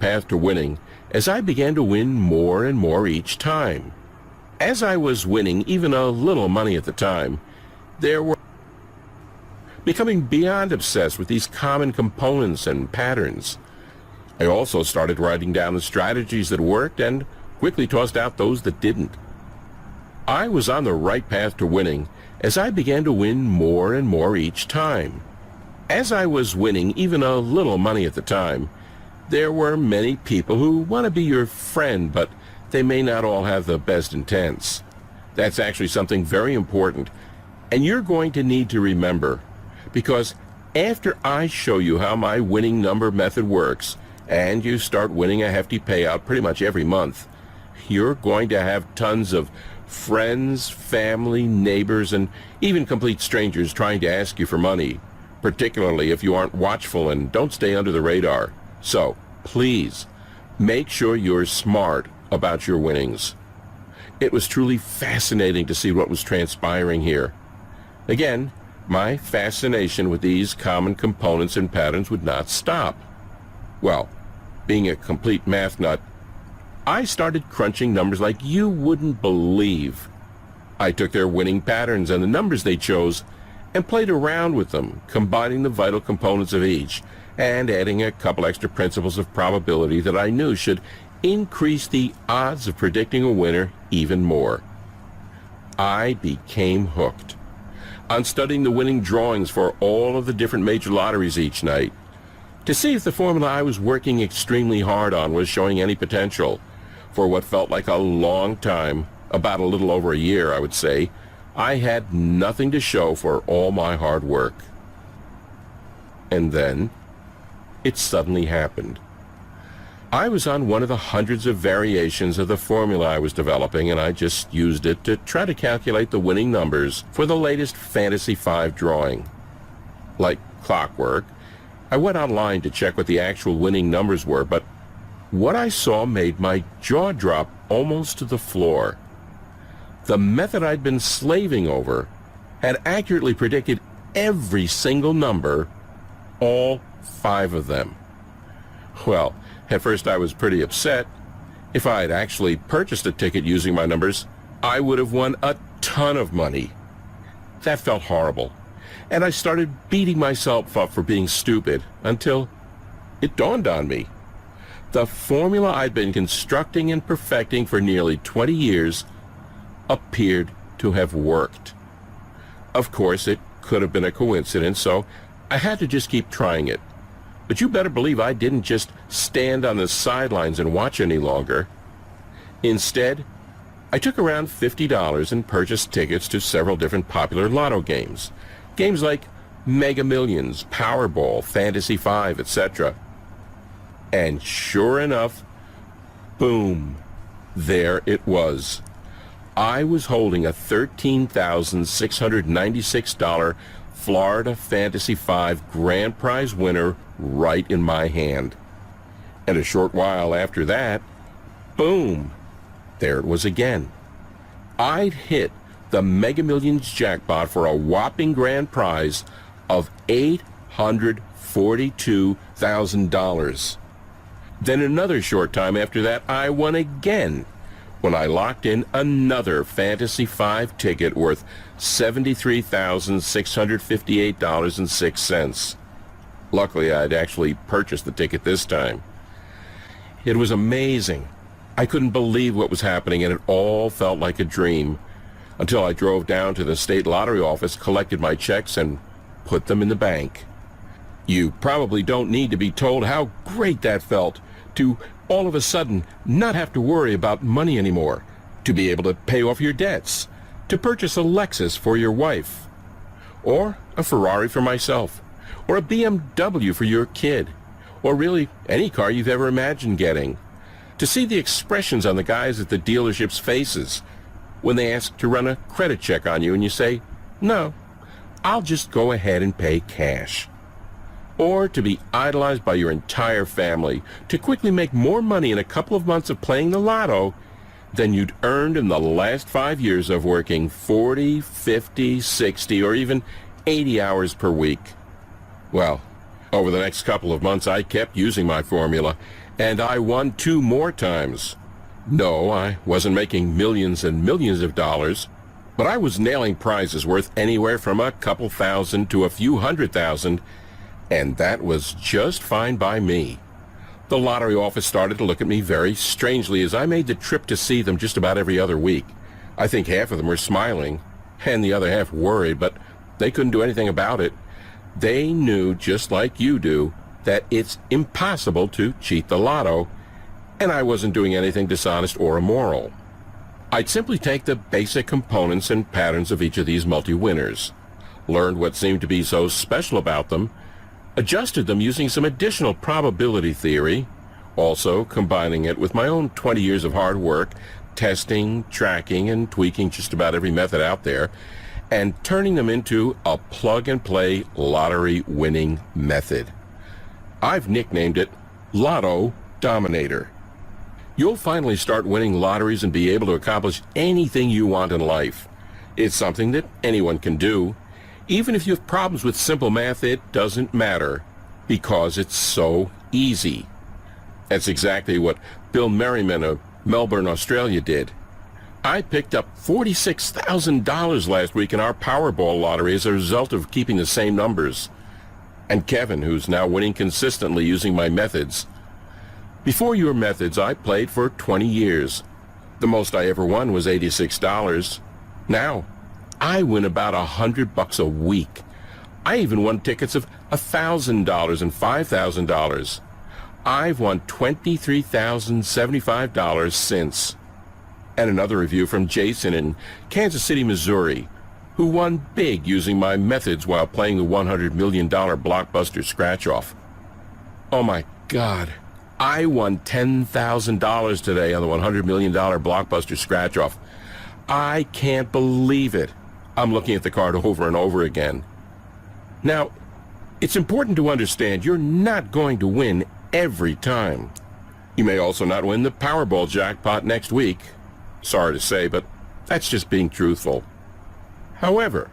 path to winning as I began to win more and more each time. As I was winning even a little money at the time, there were becoming beyond obsessed with these common components and patterns. I also started writing down the strategies that worked and quickly tossed out those that didn't. I was on the right path to winning as I began to win more and more each time. As I was winning even a little money at the time, there were many people who want to be your friend, but they may not all have the best intents. That's actually something very important, and you're going to need to remember, because after I show you how my winning number method works, and you start winning a hefty payout pretty much every month, you're going to have tons of friends, family, neighbors, and even complete strangers trying to ask you for money, particularly if you aren't watchful and don't stay under the radar. So, please, make sure you're smart about your winnings. It was truly fascinating to see what was transpiring here. Again, my fascination with these common components and patterns would not stop. Well, being a complete math nut, I started crunching numbers like you wouldn't believe. I took their winning patterns and the numbers they chose and played around with them, combining the vital components of each and adding a couple extra principles of probability that I knew should increase the odds of predicting a winner even more. I became hooked on studying the winning drawings for all of the different major lotteries each night to see if the formula I was working extremely hard on was showing any potential. For what felt like a long time, about a little over a year, I would say, I had nothing to show for all my hard work. And then, it suddenly happened. I was on one of the hundreds of variations of the formula I was developing, and I just used it to try to calculate the winning numbers for the latest Fantasy 5 drawing. Like clockwork, I went online to check what the actual winning numbers were, but what I saw made my jaw drop almost to the floor. The method I'd been slaving over had accurately predicted every single number, all 5 of them. Well, at first I was pretty upset. If I had actually purchased a ticket using my numbers, I would have won a ton of money. That felt horrible, and I started beating myself up for being stupid until it dawned on me. The formula I'd been constructing and perfecting for nearly 20 years appeared to have worked. Of course, it could have been a coincidence, so I had to just keep trying it. But you better believe I didn't just stand on the sidelines and watch any longer. Instead, I took around $50 and purchased tickets to several different popular lotto games. Games like Mega Millions, Powerball, Fantasy 5, etc. And sure enough, boom, there it was. I was holding a $13,696 Florida Fantasy 5 grand prize winner right in my hand. And a short while after that, boom, there it was again. I'd hit the Mega Millions jackpot for a whopping grand prize of $842,000. Then another short time after that, I won again when I locked in another Fantasy 5 ticket worth $73,658.06. Luckily, I'd actually purchased the ticket this time. It was amazing. I couldn't believe what was happening, and it all felt like a dream until I drove down to the state lottery office, collected my checks, and put them in the bank. You probably don't need to be told how great that felt to all of a sudden not have to worry about money anymore, to be able to pay off your debts, to purchase a Lexus for your wife, or a Ferrari for myself, or a BMW for your kid, or really any car you've ever imagined getting. To see the expressions on the guys at the dealership's faces when they ask to run a credit check on you and you say, "No, I'll just go ahead and pay cash." Or to be idolized by your entire family, to quickly make more money in a couple of months of playing the lotto than you'd earned in the last 5 years of working 40, 50, 60, or even 80 hours per week. Well, over the next couple of months, I kept using my formula, and I won 2 more times. No, I wasn't making millions and millions of dollars, but I was nailing prizes worth anywhere from a couple thousand to a few $100,000, and that was just fine by me. The lottery office started to look at me very strangely as I made the trip to see them just about every other week. I think half of them were smiling, and the other half worried, but they couldn't do anything about it. They knew, just like you do, that it's impossible to cheat the lotto, and I wasn't doing anything dishonest or immoral. I'd simply take the basic components and patterns of each of these multi-winners, learned what seemed to be so special about them, adjusted them using some additional probability theory, also combining it with my own 20 years of hard work, testing, tracking, and tweaking just about every method out there, and turning them into a plug-and-play lottery winning method. I've nicknamed it Lotto Dominator. You'll finally start winning lotteries and be able to accomplish anything you want in life. It's something that anyone can do. Even if you have problems with simple math, it doesn't matter, because it's so easy. That's exactly what Bill Merriman of Melbourne, Australia did. I picked up $46,000 last week in our Powerball lottery as a result of keeping the same numbers. And Kevin, who's now winning consistently using my methods. Before your methods, I played for 20 years. The most I ever won was $86. Now, I win about $100 a week. I even won tickets of $1,000 and $5,000. I've won $23,075 since. And another review from Jason in Kansas City, Missouri, who won big using my methods while playing the $100 million blockbuster scratch-off. Oh my God, I won $10,000 today on the $100 million blockbuster scratch-off. I can't believe it. I'm looking at the card over and over again. Now, it's important to understand you're not going to win every time. You may also not win the Powerball jackpot next week. Sorry to say, but that's just being truthful. However,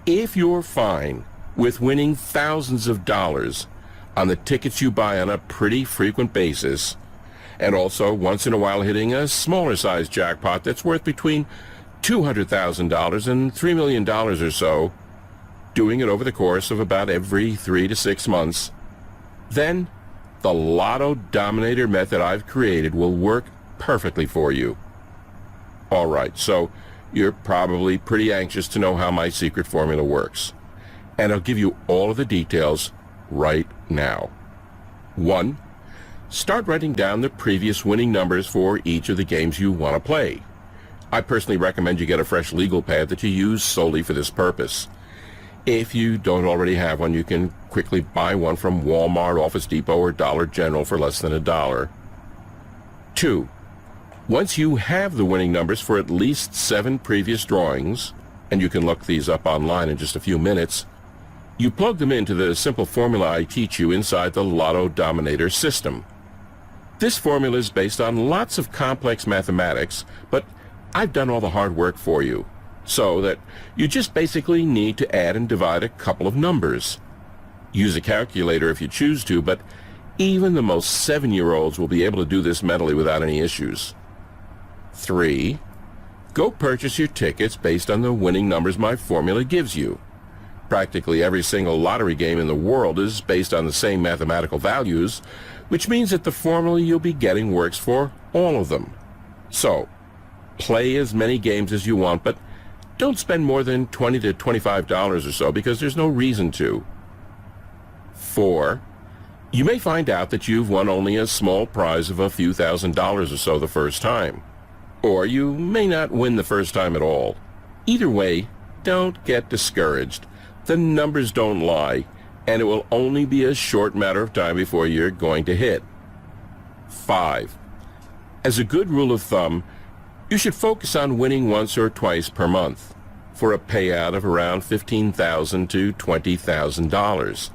if you're fine with winning thousands of dollars on the tickets you buy on a pretty frequent basis, and also once in a while hitting a smaller size jackpot that's worth between $200,000 and $3 million or so, doing it over the course of about every 3 to 6 months, then the Lotto Dominator method I've created will work perfectly for you. All right, so you're probably pretty anxious to know how my secret formula works, and I'll give you all of the details right now. 1. Start writing down the previous winning numbers for each of the games you want to play. I personally recommend you get a fresh legal pad that you use solely for this purpose. If you don't already have one, you can quickly buy one from Walmart, Office Depot, or Dollar General for less than $1. 2. Once you have the winning numbers for at least 7 previous drawings, and you can look these up online in just a few minutes, you plug them into the simple formula I teach you inside the Lotto Dominator system. This formula is based on lots of complex mathematics, but I've done all the hard work for you, so that you just basically need to add and divide a couple of numbers. Use a calculator if you choose to, but even the most 7-year-olds will be able to do this mentally without any issues. 3. Go purchase your tickets based on the winning numbers my formula gives you. Practically every single lottery game in the world is based on the same mathematical values, which means that the formula you'll be getting works for all of them. So, play as many games as you want, but don't spend more than $20 to $25 or so, because there's no reason to. 4. You may find out that you've won only a small prize of a few $1,000s or so the first time. Or you may not win the first time at all. Either way, don't get discouraged. The numbers don't lie, and it will only be a short matter of time before you're going to hit. 5. As a good rule of thumb, you should focus on winning once or twice per month for a payout of around $15,000 to $20,000.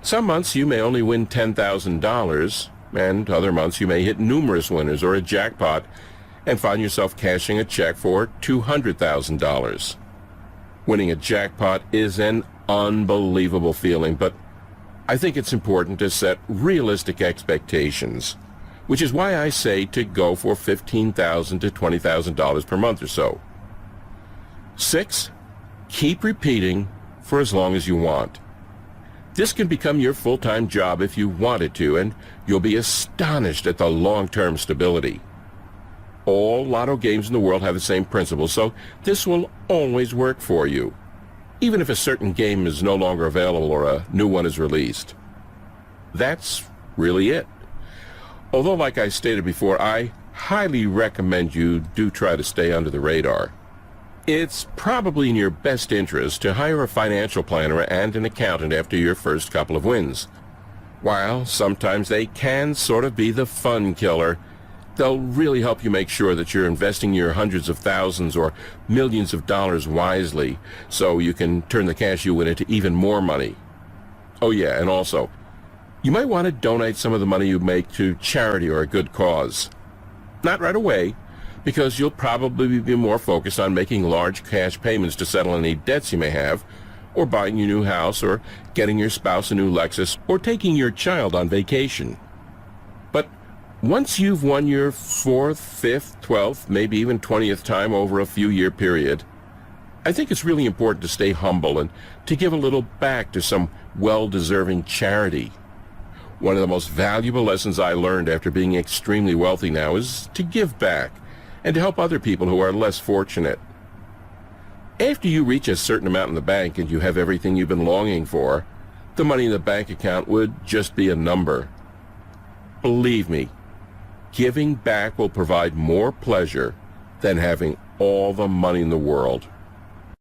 Some months you may only win $10,000, and other months you may hit numerous winners or a jackpot and find yourself cashing a check for $200,000. Winning a jackpot is an unbelievable feeling, but I think it's important to set realistic expectations, which is why I say to go for $15,000 to $20,000 per month or so. 6. Keep repeating for as long as you want. This can become your full-time job if you want it to, and you'll be astonished at the long-term stability. All lotto games in the world have the same principle, so this will always work for you, even if a certain game is no longer available or a new one is released. That's really it. Although, like I stated before, I highly recommend you do try to stay under the radar. It's probably in your best interest to hire a financial planner and an accountant after your first couple of wins. While sometimes they can sort of be the fun killer, they'll really help you make sure that you're investing your hundreds of thousands or millions of dollars wisely so you can turn the cash you win into even more money. Oh yeah, and also, you might want to donate some of the money you make to charity or a good cause. Not right away, because you'll probably be more focused on making large cash payments to settle any debts you may have, or buying your new house, or getting your spouse a new Lexus, or taking your child on vacation. But once you've won your 4th, 5th, 12th, maybe even 20th time over a few-year period, I think it's really important to stay humble and to give a little back to some well-deserving charity. One of the most valuable lessons I learned after being extremely wealthy now is to give back and to help other people who are less fortunate. After you reach a certain amount in the bank and you have everything you've been longing for, the money in the bank account would just be a number. Believe me, giving back will provide more pleasure than having all the money in the world.